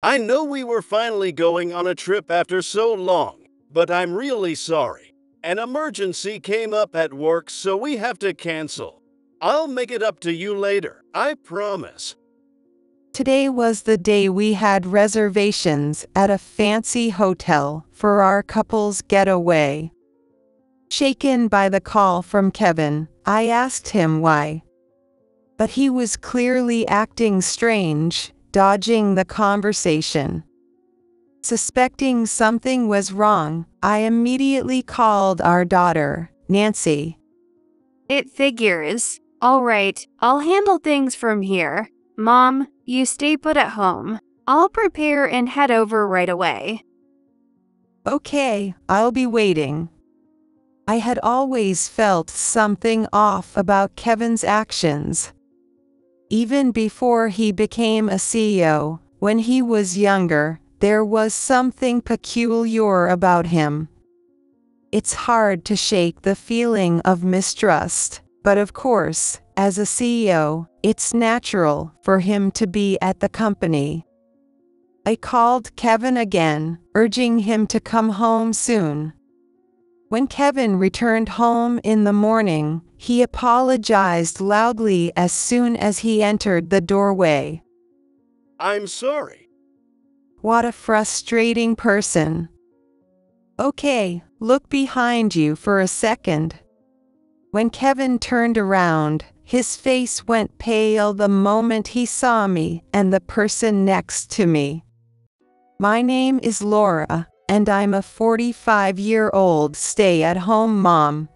I know we were finally going on a trip after so long, but I'm really sorry. An emergency came up at work, so we have to cancel. I'll make it up to you later, I promise. Today was the day we had reservations at a fancy hotel for our couple's getaway. Shaken by the call from Kevin, I asked him why. But he was clearly acting strange, dodging the conversation. Suspecting something was wrong, I immediately called our daughter, Nancy. It figures. All right, I'll handle things from here. Mom, you stay put at home. I'll prepare and head over right away. Okay, I'll be waiting. I had always felt something off about Kevin's actions. Even before he became a CEO, when he was younger, there was something peculiar about him. It's hard to shake the feeling of mistrust, but of course, as a CEO, it's natural for him to be at the company. I called Kevin again, urging him to come home soon. When Kevin returned home in the morning, he apologized loudly as soon as he entered the doorway. I'm sorry. What a frustrating person. Okay, look behind you for a second. When Kevin turned around, his face went pale the moment he saw me and the person next to me. My name is Laura, and I'm a 45-year-old stay-at-home mom.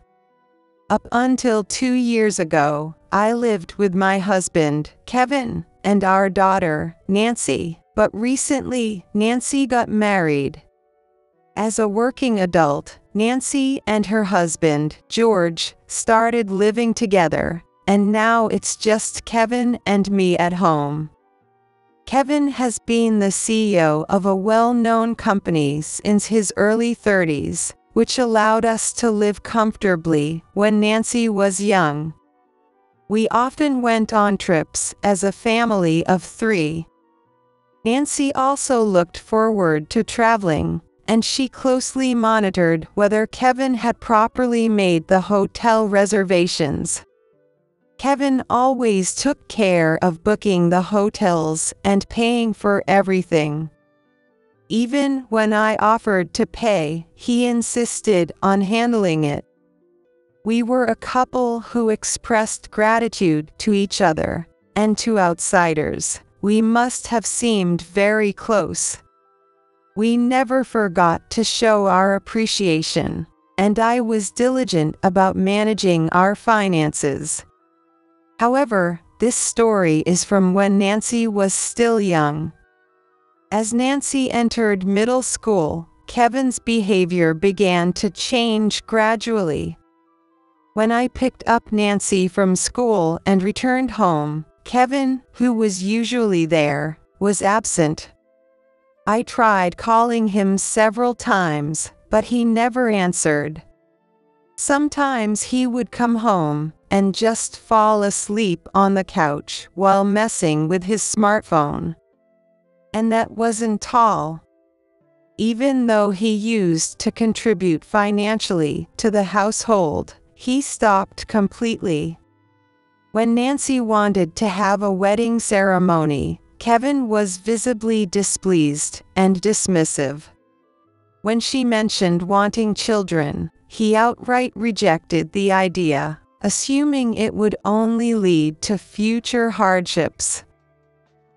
Up until 2 years ago, I lived with my husband, Kevin, and our daughter, Nancy, but recently, Nancy got married. As a working adult, Nancy and her husband, George, started living together, and now it's just Kevin and me at home. Kevin has been the CEO of a well-known company since his early 30s, which allowed us to live comfortably when Nancy was young. We often went on trips as a family of 3. Nancy also looked forward to traveling, and she closely monitored whether Kevin had properly made the hotel reservations. Kevin always took care of booking the hotels and paying for everything. Even when I offered to pay, he insisted on handling it. We were a couple who expressed gratitude to each other, and to outsiders, we must have seemed very close. We never forgot to show our appreciation, and I was diligent about managing our finances. However, this story is from when Nancy was still young. As Nancy entered middle school, Kevin's behavior began to change gradually. When I picked up Nancy from school and returned home, Kevin, who was usually there, was absent. I tried calling him several times, but he never answered. Sometimes he would come home and just fall asleep on the couch while messing with his smartphone. And that wasn't all. Even though he used to contribute financially to the household, he stopped completely. When Nancy wanted to have a wedding ceremony, Kevin was visibly displeased and dismissive. When she mentioned wanting children, he outright rejected the idea, assuming it would only lead to future hardships.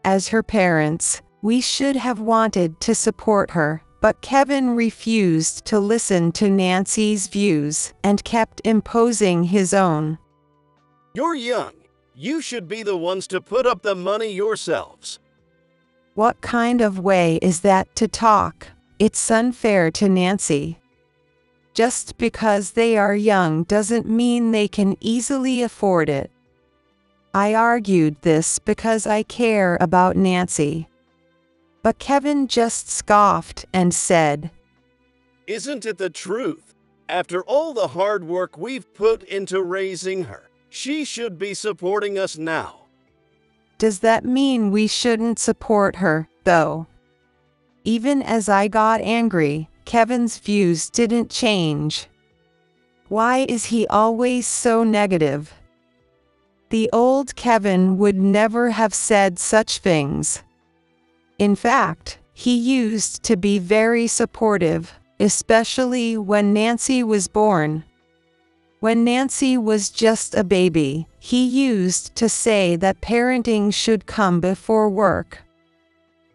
As her parents, we should have wanted to support her, but Kevin refused to listen to Nancy's views and kept imposing his own. You're young. You should be the ones to put up the money yourselves. What kind of way is that to talk? It's unfair to Nancy. Just because they are young doesn't mean they can easily afford it. I argued this because I care about Nancy. But Kevin just scoffed and said, Isn't it the truth? After all the hard work we've put into raising her, she should be supporting us now. Does that mean we shouldn't support her, though? Even as I got angry, Kevin's views didn't change. Why is he always so negative? The old Kevin would never have said such things. In fact, he used to be very supportive, especially when Nancy was born. When Nancy was just a baby, he used to say that parenting should come before work.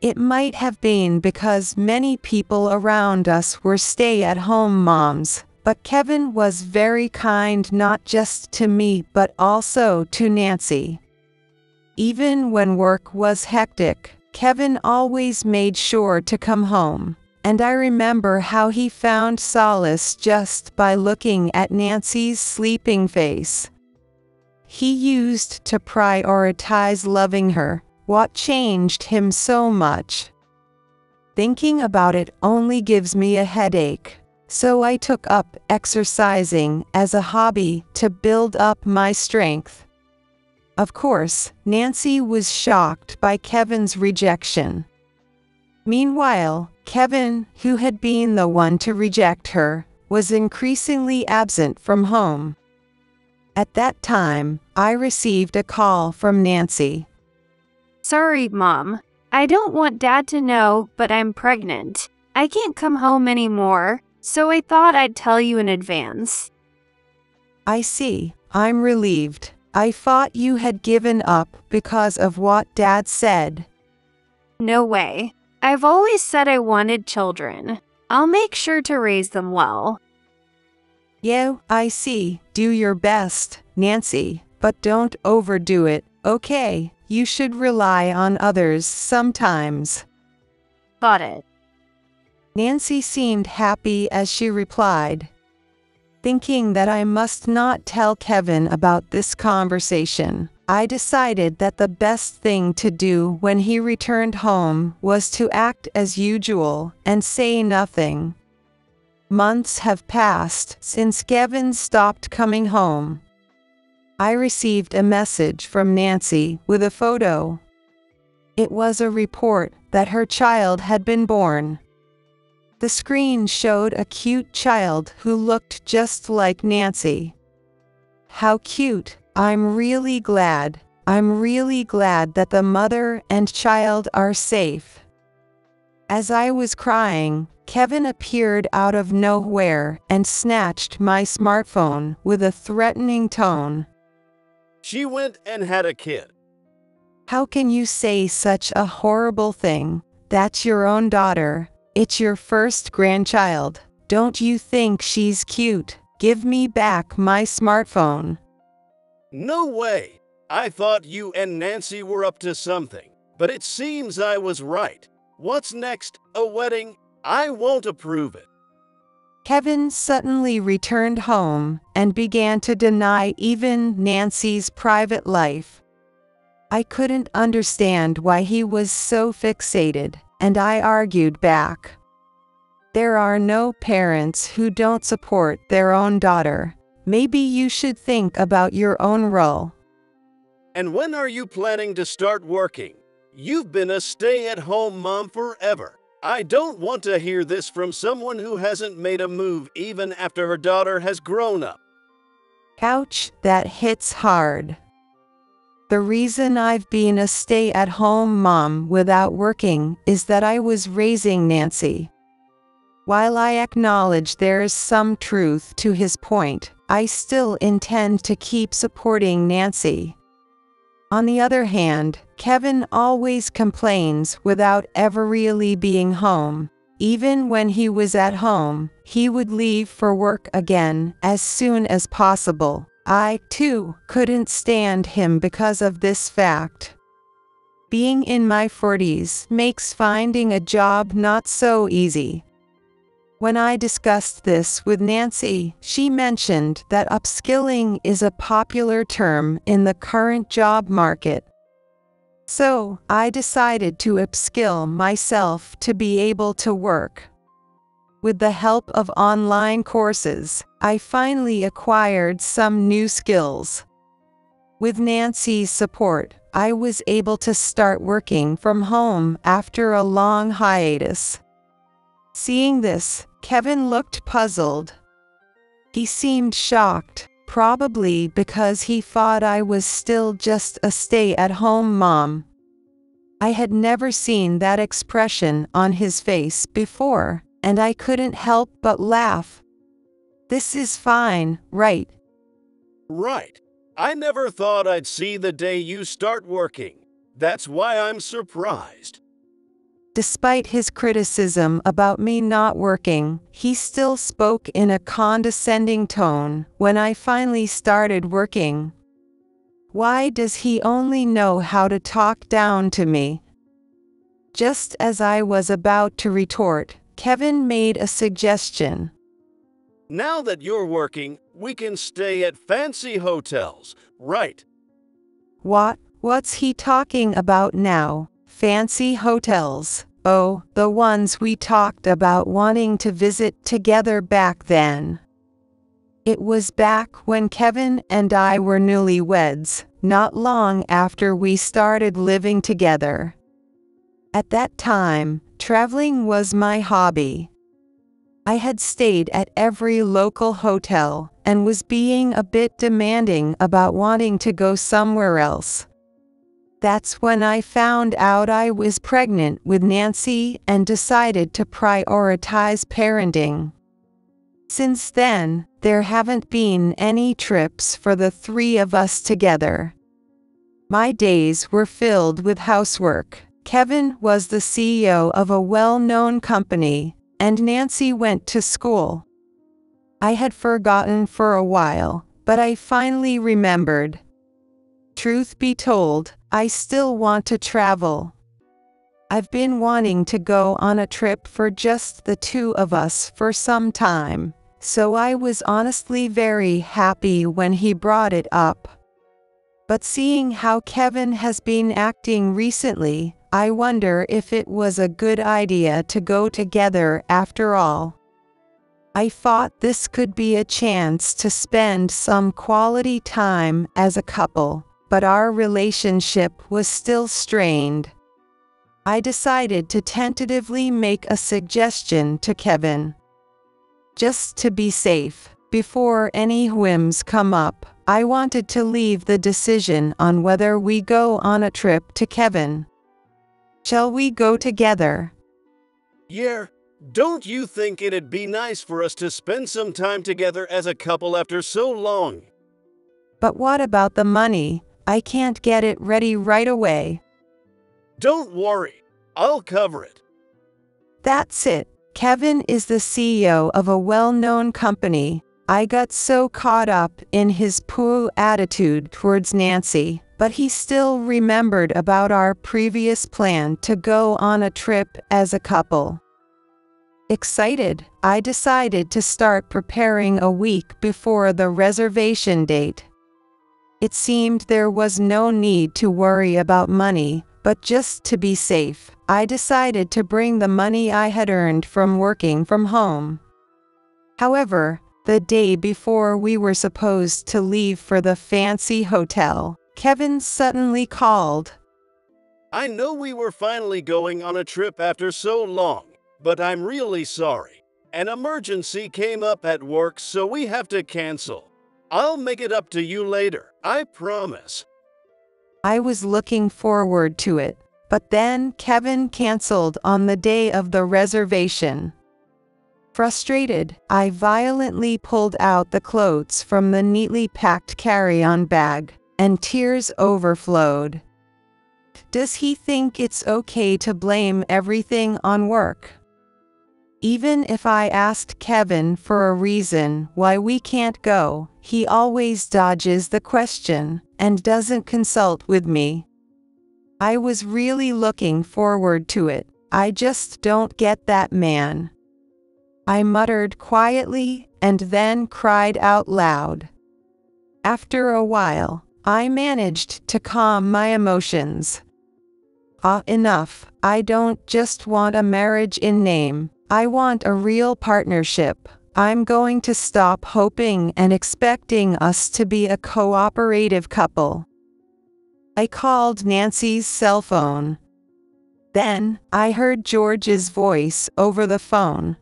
It might have been because many people around us were stay-at-home moms, but Kevin was very kind not just to me but also to Nancy. Even when work was hectic, Kevin always made sure to come home, and I remember how he found solace just by looking at Nancy's sleeping face. He used to prioritize loving her. What changed him so much? Thinking about it only gives me a headache, so I took up exercising as a hobby to build up my strength. Of course, Nancy was shocked by Kevin's rejection. Meanwhile, Kevin, who had been the one to reject her, was increasingly absent from home. At that time, I received a call from Nancy. Sorry, Mom. I don't want Dad to know, but I'm pregnant. I can't come home anymore, so I thought I'd tell you in advance. I see. I'm relieved. I thought you had given up because of what Dad said. No way. I've always said I wanted children. I'll make sure to raise them well. Yeah, I see. Do your best, Nancy, but don't overdo it, okay? You should rely on others sometimes. Got it. Nancy seemed happy as she replied. Thinking that I must not tell Kevin about this conversation, I decided that the best thing to do when he returned home was to act as usual and say nothing. Months have passed since Kevin stopped coming home. I received a message from Nancy with a photo. It was a report that her child had been born. The screen showed a cute child who looked just like Nancy. How cute! I'm really glad that the mother and child are safe. As I was crying, Kevin appeared out of nowhere and snatched my smartphone with a threatening tone. She went and had a kid. How can you say such a horrible thing? That's your own daughter. It's your first grandchild. Don't you think she's cute? Give me back my smartphone. No way! I thought you and Nancy were up to something, but it seems I was right. What's next? A wedding? I won't approve it. Kevin suddenly returned home and began to deny even Nancy's private life. I couldn't understand why he was so fixated, and I argued back. There are no parents who don't support their own daughter. Maybe you should think about your own role. And when are you planning to start working? You've been a stay-at-home mom forever. I don't want to hear this from someone who hasn't made a move even after her daughter has grown up. Ouch, that hits hard. The reason I've been a stay-at-home mom without working is that I was raising Nancy. While I acknowledge there is some truth to his point, I still intend to keep supporting Nancy. On the other hand, Kevin always complains without ever really being home. Even when he was at home, he would leave for work again as soon as possible. I, too, couldn't stand him because of this fact. Being in my 40s makes finding a job not so easy. When I discussed this with Nancy, she mentioned that upskilling is a popular term in the current job market. So, I decided to upskill myself to be able to work. With the help of online courses, I finally acquired some new skills. With Nancy's support, I was able to start working from home after a long hiatus. Seeing this, Kevin looked puzzled. He seemed shocked, probably because he thought I was still just a stay-at-home mom. I had never seen that expression on his face before, and I couldn't help but laugh. "This is fine, right?" Right. I never thought I'd see the day you start working. That's why I'm surprised. Despite his criticism about me not working, he still spoke in a condescending tone when I finally started working. Why does he only know how to talk down to me? Just as I was about to retort, Kevin made a suggestion. Now that you're working, we can stay at fancy hotels, right? What's he talking about now? Fancy hotels? Oh, the ones we talked about wanting to visit together back then. It was back when Kevin and I were newlyweds, not long after we started living together. At that time, traveling was my hobby. I had stayed at every local hotel and was being a bit demanding about wanting to go somewhere else. That's when I found out I was pregnant with Nancy and decided to prioritize parenting. Since then, there haven't been any trips for the three of us together. My days were filled with housework. Kevin was the CEO of a well-known company, and Nancy went to school. I had forgotten for a while, but I finally remembered. Truth be told, I still want to travel. I've been wanting to go on a trip for just the two of us for some time, so I was honestly very happy when he brought it up. But seeing how Kevin has been acting recently, I wonder if it was a good idea to go together after all. I thought this could be a chance to spend some quality time as a couple, but our relationship was still strained. I decided to tentatively make a suggestion to Kevin. Just to be safe, before any whims come up, I wanted to leave the decision on whether we go on a trip to Kevin. Shall we go together? Yeah, don't you think it'd be nice for us to spend some time together as a couple after so long? But what about the money? I can't get it ready right away. Don't worry, I'll cover it. That's it. Kevin is the CEO of a well-known company. I got so caught up in his poor attitude towards Nancy, but he still remembered about our previous plan to go on a trip as a couple. Excited, I decided to start preparing a week before the reservation date. It seemed there was no need to worry about money, but just to be safe, I decided to bring the money I had earned from working from home. However, the day before we were supposed to leave for the fancy hotel, Kevin suddenly called. I know we were finally going on a trip after so long, but I'm really sorry. An emergency came up at work, so we have to cancel. I'll make it up to you later, I promise. I was looking forward to it, but then Kevin canceled on the day of the reservation. Frustrated, I violently pulled out the clothes from the neatly packed carry-on bag, and tears overflowed. Does he think it's okay to blame everything on work? Even if I asked Kevin for a reason why we can't go, he always dodges the question and doesn't consult with me. I was really looking forward to it. I just don't get that man. I muttered quietly and then cried out loud. After a while, I managed to calm my emotions. Enough. I don't just want a marriage in name. I want a real partnership. I'm going to stop hoping and expecting us to be a cooperative couple. I called Nancy's cell phone. Then, I heard George's voice over the phone.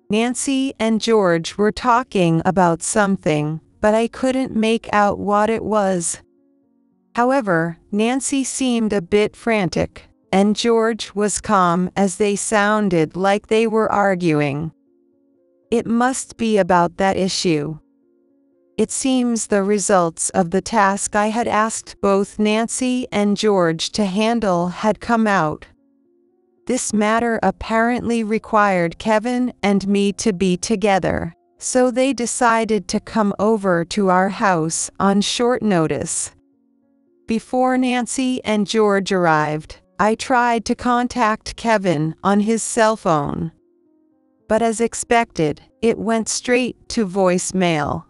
Nancy and George were talking about something, but I couldn't make out what it was. However, Nancy seemed a bit frantic, and George was calm as they sounded like they were arguing. It must be about that issue. It seems the results of the task I had asked both Nancy and George to handle had come out. This matter apparently required Kevin and me to be together, so they decided to come over to our house on short notice. Before Nancy and George arrived, I tried to contact Kevin on his cell phone. But as expected, it went straight to voicemail.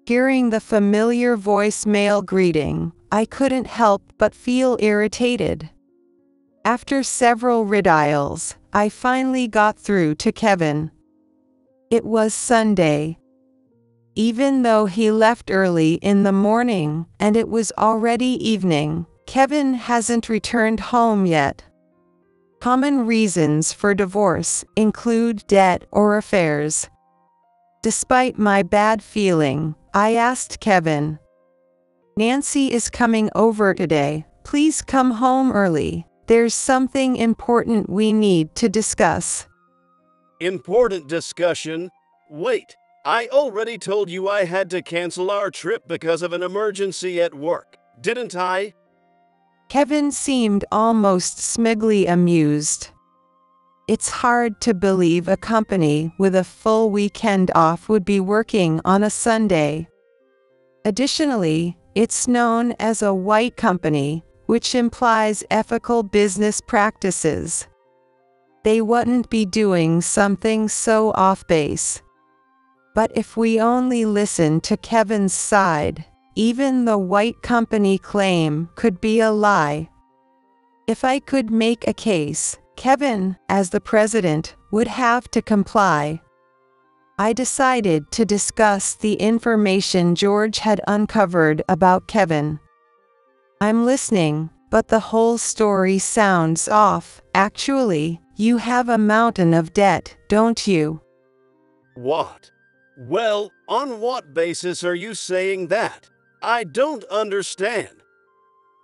Hearing the familiar voicemail greeting, I couldn't help but feel irritated. After several redials, I finally got through to Kevin. It was Sunday. Even though he left early in the morning and it was already evening, Kevin hasn't returned home yet. Common reasons for divorce include debt or affairs. Despite my bad feeling, I asked Kevin, "Nancy is coming over today. Please come home early. There's something important we need to discuss." Important discussion? Wait, I already told you I had to cancel our trip because of an emergency at work, didn't I? Kevin seemed almost smugly amused. It's hard to believe a company with a full weekend off would be working on a Sunday. Additionally, it's known as a white company, which implies ethical business practices. They wouldn't be doing something so off base. But if we only listen to Kevin's side, even the white company claim could be a lie. If I could make a case, Kevin, as the president, would have to comply. I decided to discuss the information George had uncovered about Kevin. "I'm listening, but the whole story sounds off. Actually, you have a mountain of debt, don't you?" What? Well, on what basis are you saying that? I don't understand.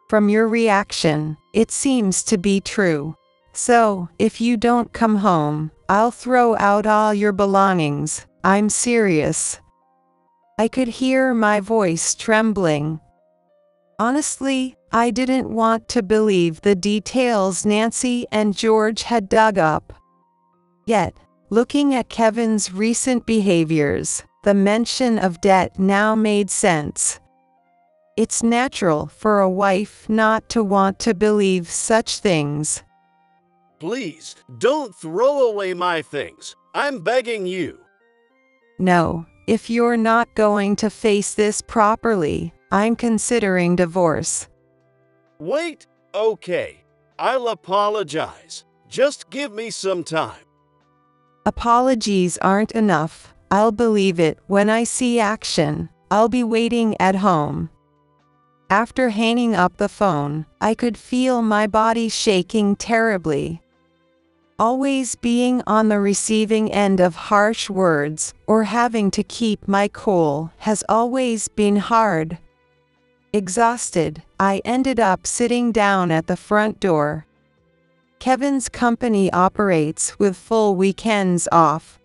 From your reaction, it seems to be true. So, if you don't come home, I'll throw out all your belongings. I'm serious. I could hear my voice trembling. Honestly, I didn't want to believe the details Nancy and George had dug up. Yet, looking at Kevin's recent behaviors, the mention of debt now made sense. It's natural for a wife not to want to believe such things. Please, don't throw away my things. I'm begging you. No, if you're not going to face this properly, I'm considering divorce. Wait, okay. I'll apologize. Just give me some time. Apologies aren't enough. I'll believe it when I see action. I'll be waiting at home. After hanging up the phone, I could feel my body shaking terribly. Always being on the receiving end of harsh words or having to keep my cool has always been hard. Exhausted, I ended up sitting down at the front door. Kevin's company operates with full weekends off.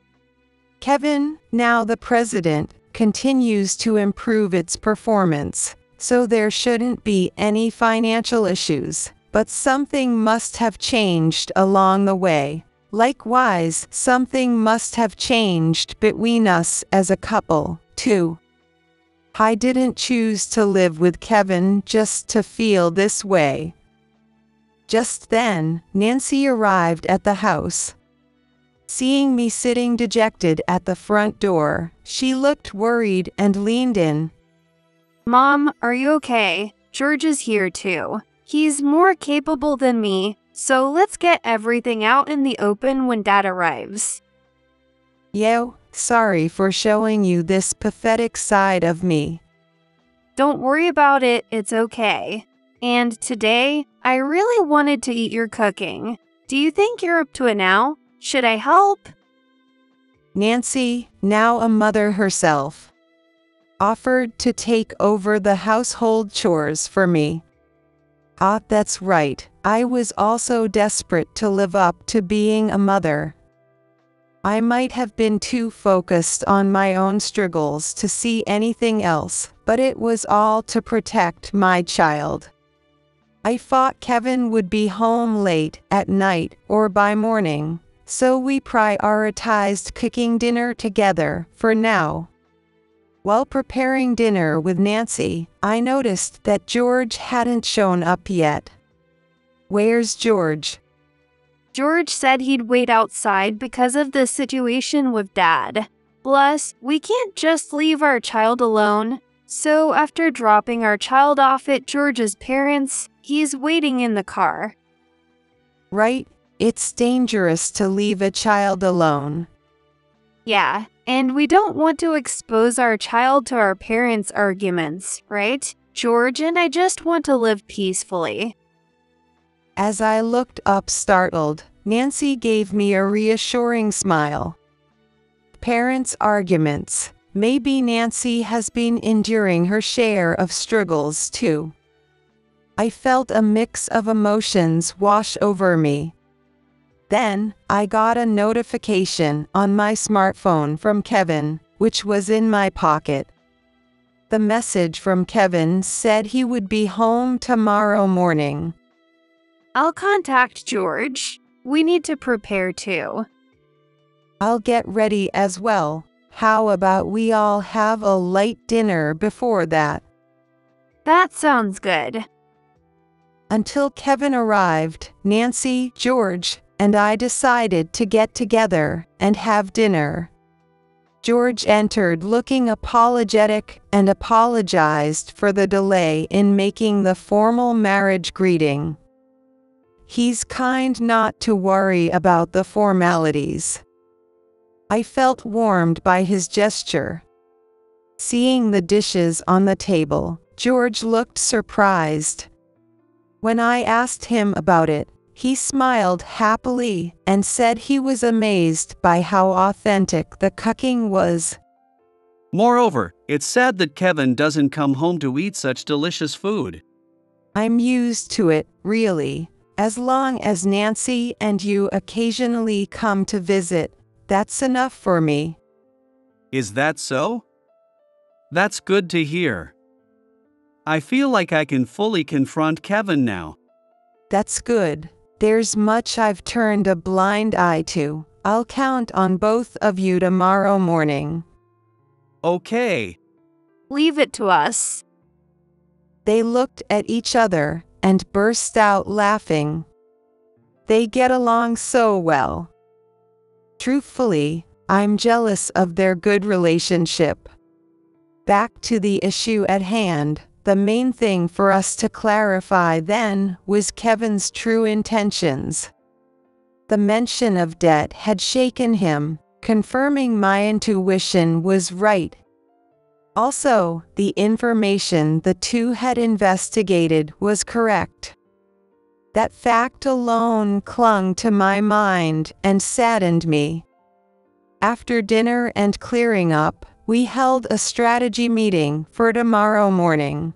Kevin, now the president, continues to improve its performance, so there shouldn't be any financial issues. But something must have changed along the way. Likewise, something must have changed between us as a couple, too. I didn't choose to live with Kevin just to feel this way. Just then, Nancy arrived at the house. Seeing me sitting dejected at the front door, she looked worried and leaned in. Mom, are you okay? George is here too. He's more capable than me, so let's get everything out in the open when Dad arrives. Yo, sorry for showing you this pathetic side of me. Don't worry about it, it's okay. And today, I really wanted to eat your cooking. Do you think you're up to it now? Should I help? Nancy, now a mother herself, offered to take over the household chores for me. Ah, that's right. I was also desperate to live up to being a mother. I might have been too focused on my own struggles to see anything else, but it was all to protect my child. I thought Kevin would be home late at night or by morning, so we prioritized cooking dinner together for now. While preparing dinner with Nancy, I noticed that George hadn't shown up yet. Where's George? George said he'd wait outside because of the situation with Dad. Plus, we can't just leave our child alone. So after dropping our child off at George's parents', he's waiting in the car. Right, it's dangerous to leave a child alone. Yeah, and we don't want to expose our child to our parents' arguments, right? George and I just want to live peacefully. As I looked up startled, Nancy gave me a reassuring smile. Parents' arguments. Maybe Nancy has been enduring her share of struggles too. I felt a mix of emotions wash over me. Then, I got a notification on my smartphone from Kevin, which was in my pocket. The message from Kevin said he would be home tomorrow morning. I'll contact George. We need to prepare too. I'll get ready as well. How about we all have a light dinner before that? That sounds good. Until Kevin arrived, Nancy, George, and I decided to get together and have dinner. George entered looking apologetic and apologized for the delay in making the formal marriage greeting. He's kind not to worry about the formalities. I felt warmed by his gesture. Seeing the dishes on the table, George looked surprised. When I asked him about it, he smiled happily and said he was amazed by how authentic the cooking was. Moreover, it's sad that Kevin doesn't come home to eat such delicious food. I'm used to it, really. As long as Nancy and you occasionally come to visit, that's enough for me. Is that so? That's good to hear. I feel like I can fully confront Kevin now. That's good. There's much I've turned a blind eye to. I'll count on both of you tomorrow morning. Okay. Leave it to us. They looked at each other and burst out laughing. They get along so well. Truthfully, I'm jealous of their good relationship. Back to the issue at hand, the main thing for us to clarify then was Kevin's true intentions. The mention of debt had shaken him, confirming my intuition was right. Also, the information the two had investigated was correct. That fact alone clung to my mind and saddened me. After dinner and clearing up, we held a strategy meeting for tomorrow morning.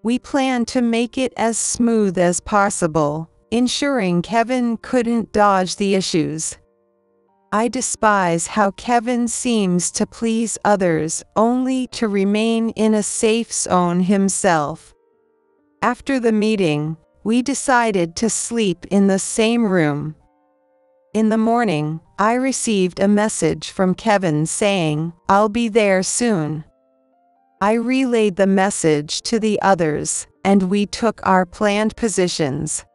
We planned to make it as smooth as possible, ensuring Kevin couldn't dodge the issues. I despise how Kevin seems to please others only to remain in a safe zone himself. After the meeting, we decided to sleep in the same room. In the morning, I received a message from Kevin saying, "I'll be there soon." I relayed the message to the others, and we took our planned positions.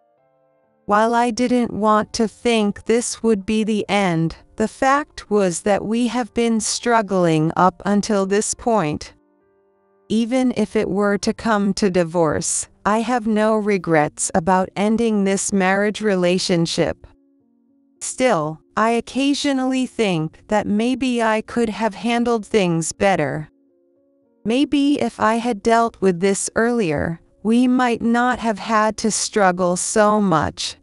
While I didn't want to think this would be the end, the fact was that we have been struggling up until this point. Even if it were to come to divorce, I have no regrets about ending this marriage relationship. Still, I occasionally think that maybe I could have handled things better. Maybe if I had dealt with this earlier, we might not have had to struggle so much.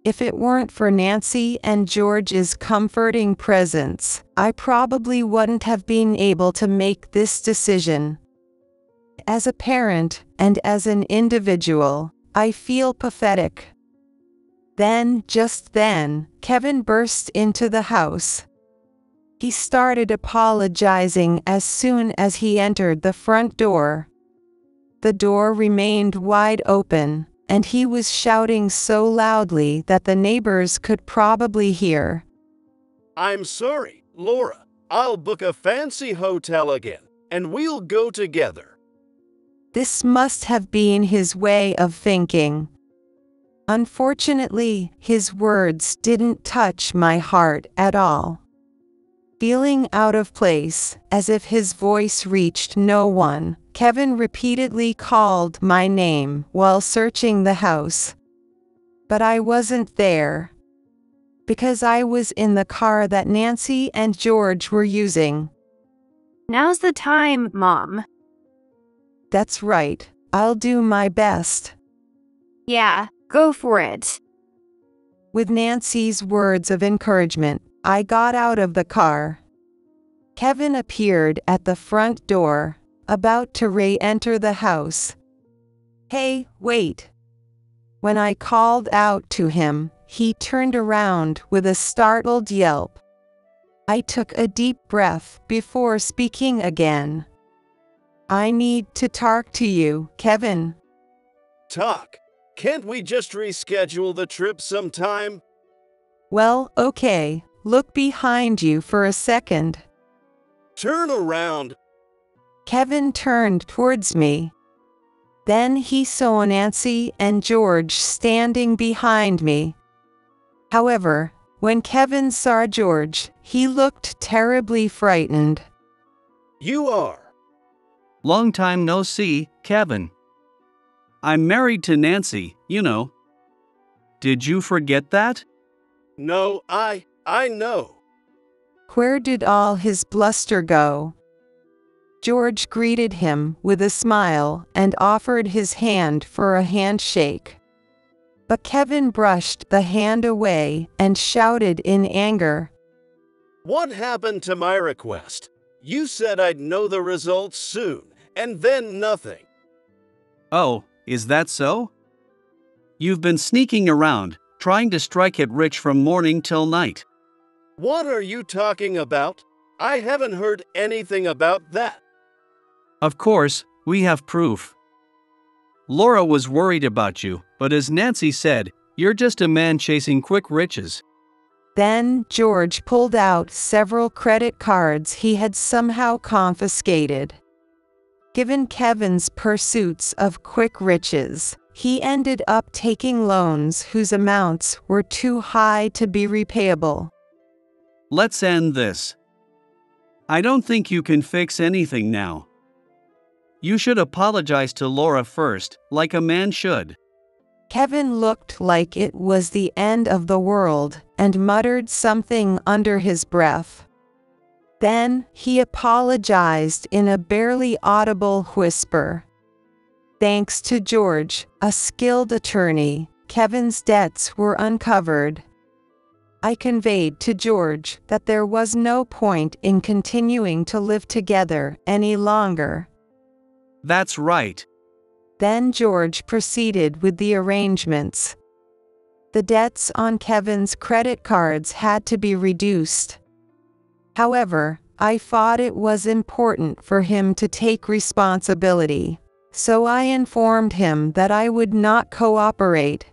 If it weren't for Nancy and George's comforting presence, I probably wouldn't have been able to make this decision. As a parent and as an individual, I feel pathetic. Then, just then, Kevin burst into the house. He started apologizing as soon as he entered the front door. The door remained wide open, and he was shouting so loudly that the neighbors could probably hear. I'm sorry, Laura. I'll book a fancy hotel again, and we'll go together. This must have been his way of thinking. Unfortunately, his words didn't touch my heart at all. Feeling out of place, as if his voice reached no one, Kevin repeatedly called my name while searching the house. But I wasn't there, because I was in the car that Nancy and George were using. Now's the time, Mom. That's right, I'll do my best. Yeah, go for it. With Nancy's words of encouragement, I got out of the car. Kevin appeared at the front door, about to re-enter the house. Hey, wait. When I called out to him, he turned around with a startled yelp. I took a deep breath before speaking again. I need to talk to you, Kevin. Talk? Can't we just reschedule the trip sometime? Well, okay, look behind you for a second. Turn around. Kevin turned towards me. Then he saw Nancy and George standing behind me. However, when Kevin saw George, he looked terribly frightened. You are. Long time no see, Kevin. I'm married to Nancy, you know. Did you forget that? No, I know. Where did all his bluster go? George greeted him with a smile and offered his hand for a handshake. But Kevin brushed the hand away and shouted in anger. What happened to my request? You said I'd know the results soon, and then nothing. Oh, is that so? You've been sneaking around, trying to strike it rich from morning till night. What are you talking about? I haven't heard anything about that. Of course, we have proof. Laura was worried about you, but as Nancy said, you're just a man chasing quick riches. Then George pulled out several credit cards he had somehow confiscated. Given Kevin's pursuits of quick riches, he ended up taking loans whose amounts were too high to be repayable. Let's end this. I don't think you can fix anything now. You should apologize to Laura first, like a man should. Kevin looked like it was the end of the world and muttered something under his breath. Then he apologized in a barely audible whisper. Thanks to George, a skilled attorney, Kevin's debts were uncovered. I conveyed to George that there was no point in continuing to live together any longer. That's right. Then George proceeded with the arrangements. The debts on Kevin's credit cards had to be reduced. However, I thought it was important for him to take responsibility, so I informed him that I would not cooperate.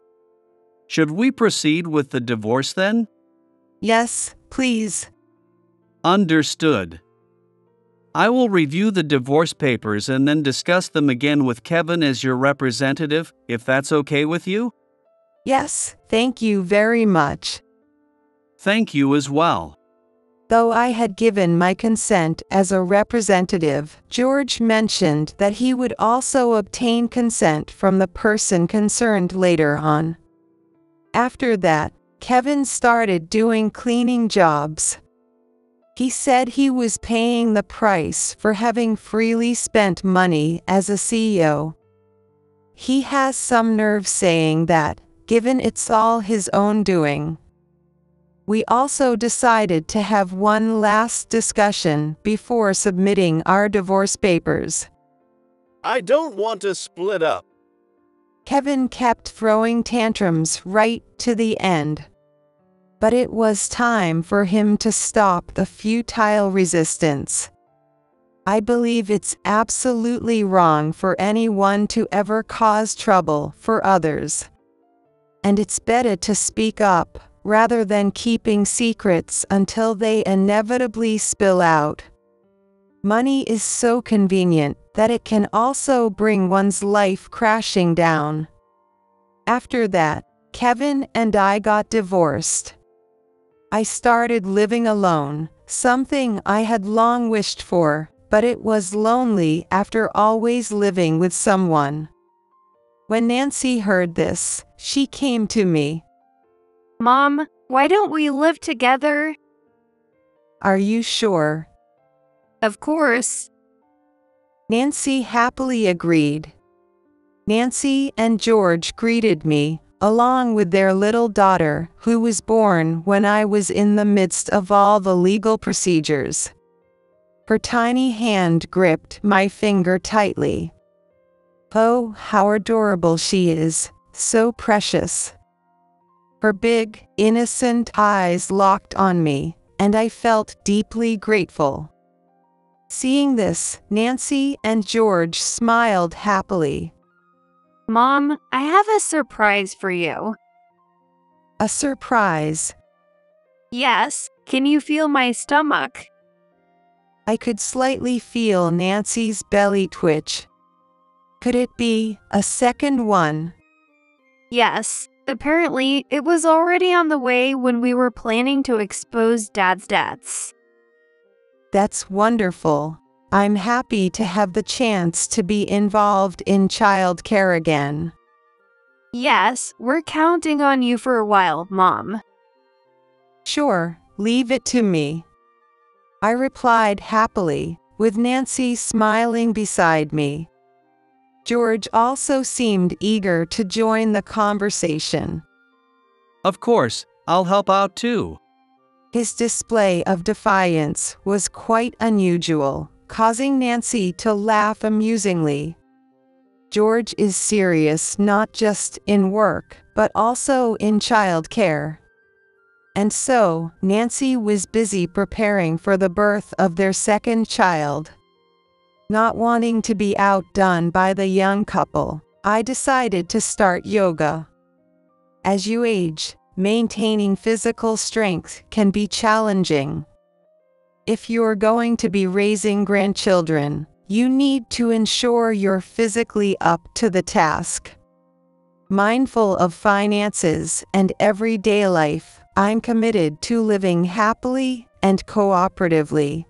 Should we proceed with the divorce then? Yes, please. Understood. I will review the divorce papers and then discuss them again with Kevin as your representative, if that's okay with you? Yes, thank you very much. Thank you as well. Though I had given my consent as a representative, George mentioned that he would also obtain consent from the person concerned later on. After that, Kevin started doing cleaning jobs. He said he was paying the price for having freely spent money as a CEO. He has some nerve saying that, given it's all his own doing. We also decided to have one last discussion before submitting our divorce papers. I don't want to split up. Kevin kept throwing tantrums right to the end. But it was time for him to stop the futile resistance. I believe it's absolutely wrong for anyone to ever cause trouble for others. And it's better to speak up, rather than keeping secrets until they inevitably spill out. Money is so convenient that it can also bring one's life crashing down. After that, Kevin and I got divorced. I started living alone, something I had long wished for, but it was lonely after always living with someone. When Nancy heard this, she came to me. Mom, why don't we live together? Are you sure? Of course. Nancy happily agreed. Nancy and George greeted me, along with their little daughter, who was born when I was in the midst of all the legal procedures. Her tiny hand gripped my finger tightly. Oh, how adorable she is, so precious. Her big, innocent eyes locked on me, and I felt deeply grateful. Seeing this, Nancy and George smiled happily. Mom, I have a surprise for you. A surprise. Yes, can you feel my stomach? I could slightly feel Nancy's belly twitch. Could it be a second one? Yes, apparently it was already on the way when we were planning to expose Dad's debts. That's wonderful. I'm happy to have the chance to be involved in childcare again. Yes, we're counting on you for a while, Mom. Sure, leave it to me. I replied happily, with Nancy smiling beside me. George also seemed eager to join the conversation. Of course, I'll help out too. His display of defiance was quite unusual, causing Nancy to laugh amusingly. George is serious not just in work, but also in childcare. And so, Nancy was busy preparing for the birth of their second child. Not wanting to be outdone by the young couple, I decided to start yoga. As you age, maintaining physical strength can be challenging. If you're going to be raising grandchildren, you need to ensure you're physically up to the task. Mindful of finances and everyday life, I'm committed to living happily and cooperatively.